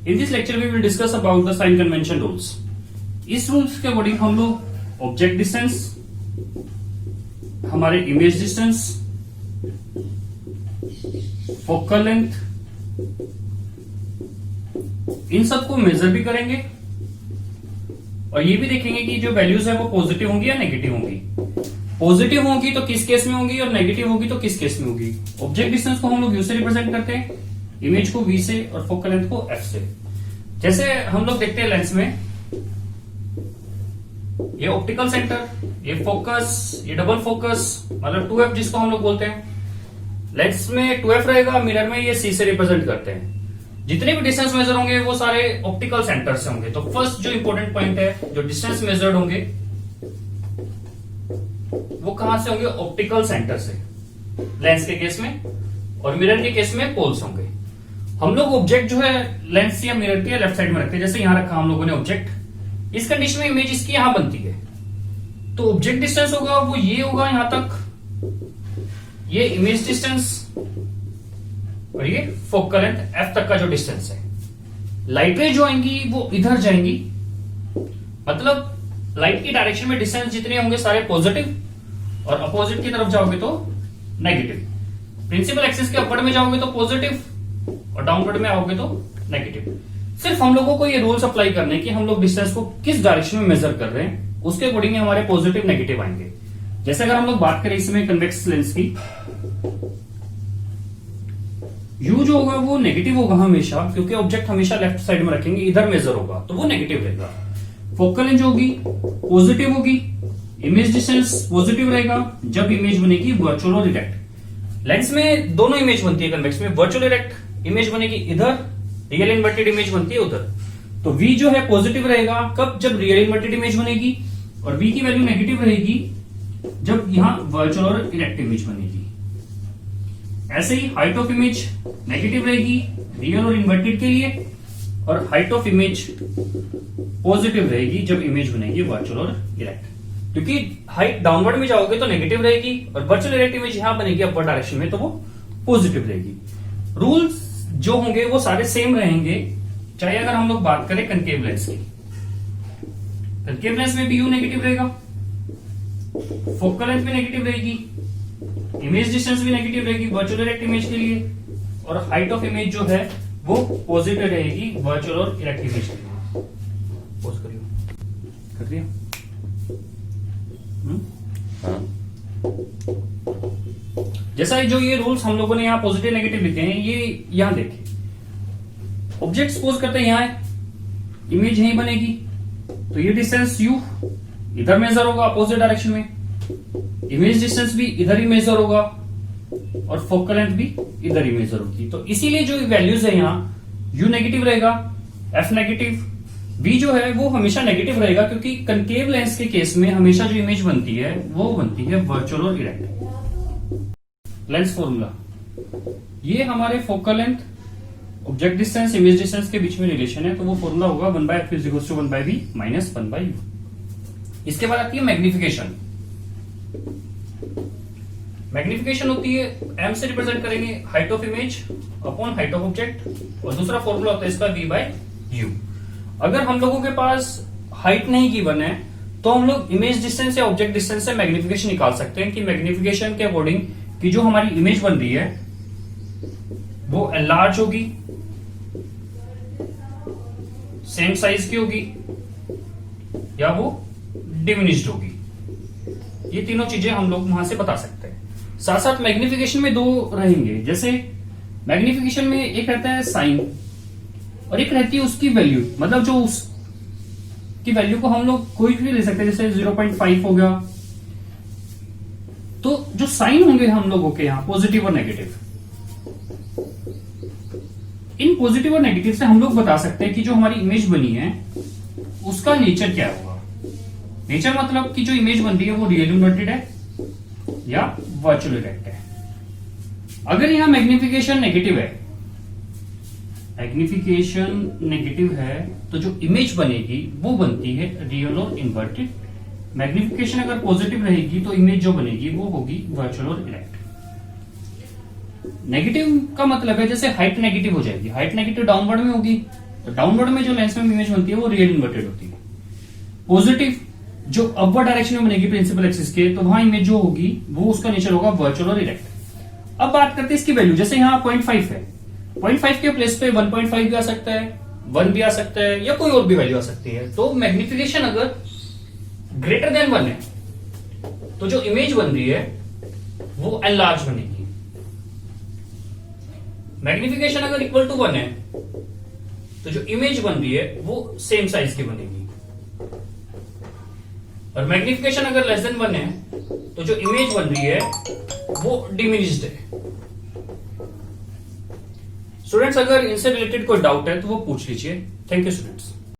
In this lecture we will discuss about the sign convention rules. इस rules के according हम लोग object distance, हमारे इमेज डिस्टेंस, फोकल लेंथ, इन सबको major भी करेंगे और ये भी देखेंगे कि जो वैल्यूज है वो पॉजिटिव होंगी या नेगेटिव होंगी। पॉजिटिव होंगी तो किस केस में होंगी और नेगेटिव होगी तो किस केस में होगी। ऑब्जेक्ट डिस्टेंस को हम लोग यू से रिप्रेजेंट करते हैं, इमेज को वी से और फोकल लेंथ को एफ से। जैसे हम लोग देखते हैं लेंस में, ये ऑप्टिकल सेंटर, ये फोकस, ये डबल फोकस, मतलब 2f जिसको हम लोग बोलते हैं। लेंस में 2f रहेगा, मिरर में ये c से रिप्रेजेंट करते हैं। जितने भी डिस्टेंस मेजर होंगे वो सारे ऑप्टिकल सेंटर से होंगे। तो फर्स्ट जो इंपॉर्टेंट पॉइंट है, जो डिस्टेंस मेजर्ड होंगे वो कहां से होंगे? ऑप्टिकल सेंटर से, लेंस के केस में, और मिरर के केस में पोल्स होंगे। हम लोग ऑब्जेक्ट जो है लेंस या मिरर के लेफ्ट साइड में रखते हैं। जैसे यहां रखा हम लोगों ने ऑब्जेक्ट, इस कंडीशन में इमेज इसकी यहां बनती है, तो ऑब्जेक्ट डिस्टेंस होगा वो ये होगा यहां तक, ये इमेज डिस्टेंस और ये फोकल लेंथ एफ तक का जो डिस्टेंस है। लाइट रे जो आएंगी वो इधर जाएंगी, मतलब लाइट की डायरेक्शन में डिस्टेंस जितने होंगे सारे पॉजिटिव, और अपोजिट की तरफ जाओगे तो नेगेटिव। प्रिंसिपल एक्सिस के अपवर्ड में जाओगे तो पॉजिटिव और डाउनवर्ड में आओगे तो नेगेटिव। सिर्फ हम लोगों को ये रूल्स अप्लाई करने की, हम लोग डिस्टेंस को किस डायरेक्शन में मेजर कर रहे हैं उसके अकॉर्डिंग हमारे पॉजिटिव नेगेटिव आएंगे। जैसे अगर हम लोग बात करें इसमें कन्वेक्स लेंस की, यू जो होगा वो नेगेटिव होगा हमेशा, क्योंकि ऑब्जेक्ट हमेशा लेफ्ट साइड में रखेंगे, इधर मेजर होगा तो वो नेगेटिव रहेगा। फोकल लेंथ जो होगी पॉजिटिव होगी, इमेज डिस्टेंस पॉजिटिव रहेगा जब इमेज बनेगी वर्चुअल और इरेक्ट। लेंस में दोनों इमेज बनती है कन्वेक्स में, वर्चुअल इरेक्ट इमेज बनेगी इधर, रियल इन्वर्टेड इमेज बनती है उधर। तो V जो है पॉजिटिव रहेगा कब? जब रियल इन्वर्टेड इमेज बनेगी, और V की वैल्यू नेगेटिव रहेगी जब यहां वर्चुअल और इरेक्ट इमेज बनेगी। ऐसे ही हाइट ऑफ इमेज नेगेटिव रहेगी रियल और इन्वर्टेड के लिए, और हाइट ऑफ इमेज पॉजिटिव रहेगी जब इमेज बनेगी वर्चुअल और इरेक्ट। क्योंकि हाइट डाउनवर्ड में जाओगे तो नेगेटिव रहेगी, और वर्चुअल इरेक्ट इमेज यहां बनेगी अपवर्ड डायरेक्शन में तो वो पॉजिटिव रहेगी। रूल्स जो होंगे वो सारे सेम रहेंगे, चाहे अगर हम लोग बात करें कनकेव लेंस की। कनकेव लेंस में भी यू नेगेटिव रहेगा, फोकल लेंथ भी नेगेटिव रहेगी, इमेज डिस्टेंस भी नेगेटिव रहेगी वर्चुअल इरेक्ट इमेज के लिए, और हाइट ऑफ इमेज जो है वो पॉजिटिव रहेगी वर्चुअल और इरेक्ट इमेज के लिए। पॉज करिए, कर दिया? जैसा जो ये रूल्स हम लोगों ने यहाँ पॉजिटिव नेगेटिव लिखे हैं, ये यहां देखिए। ऑब्जेक्ट सपोज करते हैं यहां है, इमेज यहीं बनेगी, तो ये डिस्टेंस u इधर मेजर होगा अपोजिट डायरेक्शन में, इमेज डिस्टेंस भी इधर ही मेजर होगा, और फोकल लेंथ भी इधर ही मेजर होगी। तो इसीलिए जो वैल्यूज है यहाँ u नेगेटिव रहेगा, f नेगेटिव, v जो है वो हमेशा नेगेटिव रहेगा, क्योंकि कनकेव लेंस के केस में हमेशा जो इमेज बनती है वो बनती है वर्चुअल और इरेक्ट। लेंस फॉर्मूला, ये हमारे focal length, object distance, image distance के बीच में रिलेशन है, तो वो फॉर्मूला होगा 1/f = 1/v - 1/u। इसके बाद आती है मैग्निफिकेशन। मैग्निफिकेशन होती है m से रिप्रेजेंट करेंगे height of image upon height of object, और दूसरा फॉर्मूला होता है इसका v/u। अगर हम लोगों के पास हाइट नहीं गिवन है तो हम लोग इमेज डिस्टेंस या ऑब्जेक्ट डिस्टेंस से मैग्निफिकेशन निकाल सकते हैं कि मैग्निफिकेशन के अकॉर्डिंग कि जो हमारी इमेज बन रही है वो एनलार्ज होगी, सेम साइज की होगी, या वो डिमिनिश्ड होगी। ये तीनों चीजें हम लोग वहां से बता सकते हैं। साथ साथ मैग्निफिकेशन में दो रहेंगे, जैसे मैग्निफिकेशन में एक रहता है साइन और एक रहती है उसकी वैल्यू, मतलब जो उसकी वैल्यू को हम लोग कोई भी ले सकते हैं, जैसे 0.5 हो गया। तो जो साइन होंगे हम लोगों के यहाँ पॉजिटिव और नेगेटिव, इन पॉजिटिव और नेगेटिव से हम लोग बता सकते हैं कि जो हमारी इमेज बनी है उसका नेचर क्या होगा। नेचर मतलब कि जो इमेज बन रही है वो रियल इन्वर्टेड है या वर्चुअल इरेक्ट है। अगर यहां मैग्निफिकेशन नेगेटिव है, मैग्निफिकेशन नेगेटिव है तो जो इमेज बनेगी वो बनती है रियल और इन्वर्टेड। मैग्निफिकेशन अगर पॉजिटिव रहेगी तो इमेज जो बनेगी वो होगी वर्चुअल और इरेक्ट। नेगेटिव का मतलब है जैसे हाइट नेगेटिव हो जाएगी, हाइट नेगेटिव डाउनवर्ड में होगी तो डाउनवर्ड में जो लेंस में इमेज बनती है वो रियल इन्वर्टेड होती है। पॉजिटिव जो अपवर्ड डायरेक्शन में बनेगी प्रिंसिपल एक्सिस के, तो वहां इमेज जो होगी वो उसका नेचर होगा वर्चुअल और इरेक्ट। अब बात करते हैं इसकी वैल्यू, जैसे यहां 0.5 है, 0.5 के प्लेस पे 1.5 भी आ सकता है, 1 भी आ सकता है, या कोई और भी वैल्यू आ सकती है। तो मैग्निफिकेशन अगर ग्रेटर देन 1 है तो जो इमेज बन रही है वो एनलार्ज बनेगी। मैग्निफिकेशन अगर इक्वल टू 1 है तो जो इमेज बन रही है वो सेम साइज की बनेगी, और मैग्निफिकेशन अगर लेस देन 1 है तो जो इमेज बन रही है वो डिमिनिश्ड है। स्टूडेंट्स, अगर इनसे रिलेटेड कोई डाउट है तो वो पूछ लीजिए। Thank you students.